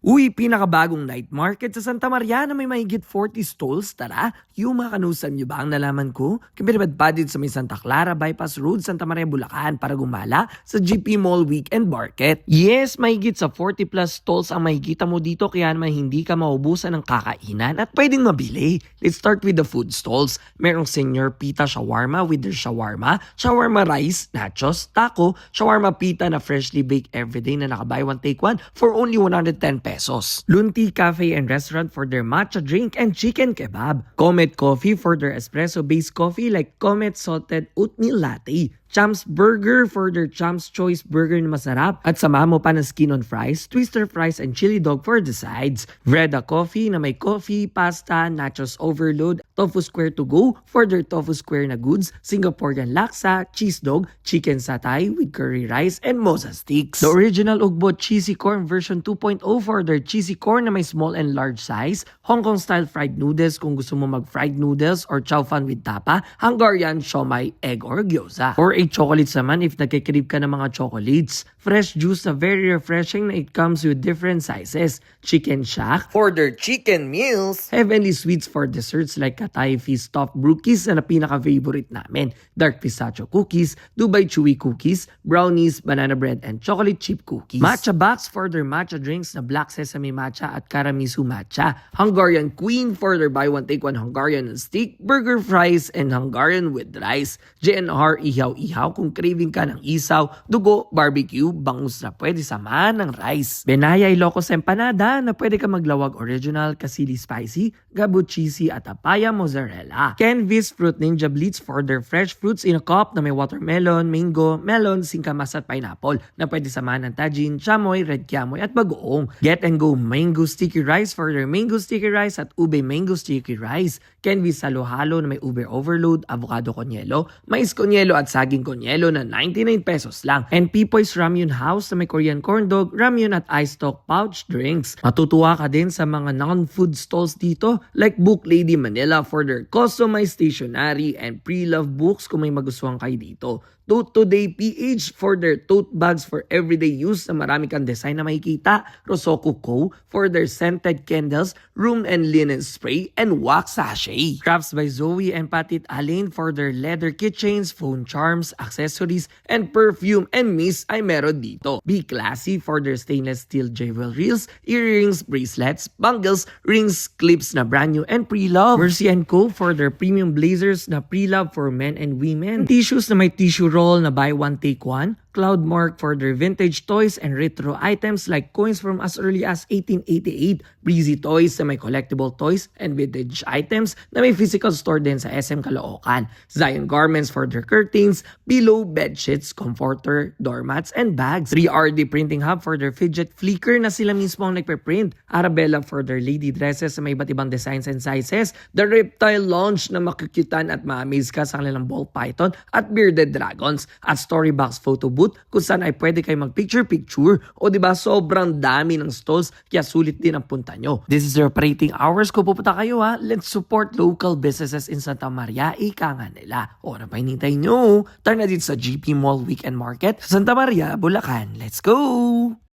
Uy, pinakabagong night market sa Santa Maria na may mahigit 40 stalls. Tara, yung mga kanusan nyo ba ang nalaman ko? Kabirabad pa din sa may Santa Clara Bypass Road, Santa Maria, Bulacan para gumala sa GP Mall Weekend Market. Yes, mahigit sa 40 plus stalls ang makikita mo dito kaya naman hindi ka maubusan ng kakainan at pwedeng mabili. Let's start with the food stalls. Merong Senior Pita Shawarma with their shawarma, shawarma rice, nachos, taco, shawarma pita na freshly baked everyday na naka-buy one take one for only 110 pesos. Lunti Cafe and Restaurant for their matcha drink and chicken kebab. Comet Coffee for their espresso-based coffee like Comet Salted Oatmeal Latte. Champs Burger for their Champs Choice Burger na masarap. At samahan mo pa ng skin on fries, twister fries, and chili dog for the sides. Vreda Coffee na may coffee, pasta, nachos overload, tofu square to go for their tofu square na goods, Singaporean laksa, cheese dog, chicken satay with curry rice, and moza sticks. The original Ugbo Cheesy Corn version 2.0 for their cheesy corn na may small and large size, Hong Kong style fried noodles kung gusto mo mag fried noodles or chow fan with tapa, Hungarian siomai, egg or gyoza. For a chocolates naman if nagkikrib ka ng mga chocolates. Fresh juice na very refreshing na it comes with different sizes. Chicken Shack for their chicken meals. Heavenly sweets for desserts like Katay Feast stuffed brookies na pinaka-favorite namin. Dark pistachio cookies, Dubai chewy cookies, brownies, banana bread, and chocolate chip cookies. Matcha box for their matcha drinks na black sesame matcha at karamisu matcha. Hungarian Queen for their buy one take one Hungarian steak, burger fries, and Hungarian with rice. JNR Ihaw kung craving ka ng isaw, dugo, barbecue, bangus na pwede samahan ng rice. Benaya Ilocos Empanada na pwede ka maglawag original, kasili spicy, gabo cheesy at apaya mozzarella. Canvis Fruit Ninja Blitz for their fresh fruits in a cup na may watermelon, mango, melon, singkamas at pineapple na pwede samahan ng tajin, chamoy, red kiamoy at bagoong. Get and Go Mango Sticky Rice for their mango sticky rice at ube mango sticky rice. Canvis Halo-Halo na may ube overload, avocado konyelo, mais konyelo at saging konyelo na 99 pesos lang. And Pipoy's Ramyun House na may Korean corn dog, ramyun at ice stock pouch drinks. Matutuwa ka din sa mga non-food stalls dito like Book Lady Manila for their customized stationery and pre-love books kung may magustuhan kayo dito. Tote Today PH for their tote bags for everyday use na marami kang design na makikita. Rosoku Co. for their scented candles, room and linen spray, and wax sachet. Crafts by Zoe and Patit Alain for their leather keychains, phone charms, accessories, and perfume and mist ay meron dito. Be Classy for their stainless steel jewel reels, earrings, bracelets, bangles, rings, clips na brand new and pre-love. Mercy & Co. for their premium blazers na pre-love for men and women. Tissues na may tissue roll na buy one take one. Cloudmark for their vintage toys and retro items like coins from as early as 1888. Breezy Toys na may collectible toys and vintage items na may physical store din sa SM Caloocan. Zion Garments for their curtains, pillow, bedsheets, comforter, doormats, and bags. 3RD Printing Hub for their fidget flicker na sila mismo ang nagpe-print. Arabella for their lady dresses na may iba't ibang designs and sizes. The Reptile Lounge na makukutan at ma-amaze ka sa kanilang ball python at bearded dragons. At Storybox Photo Booth kung saan ay pwede kayo mag-picture-picture o diba sobrang dami ng stalls kaya sulit din ang punta nyo. This is your operating hours kung pupunta kayo ha. Let's support local businesses in Santa Maria. Ika nga nila. O ano pa hinintay nyo? Tara na dito sa GP Mall Weekend Market sa Santa Maria, Bulacan. Let's go!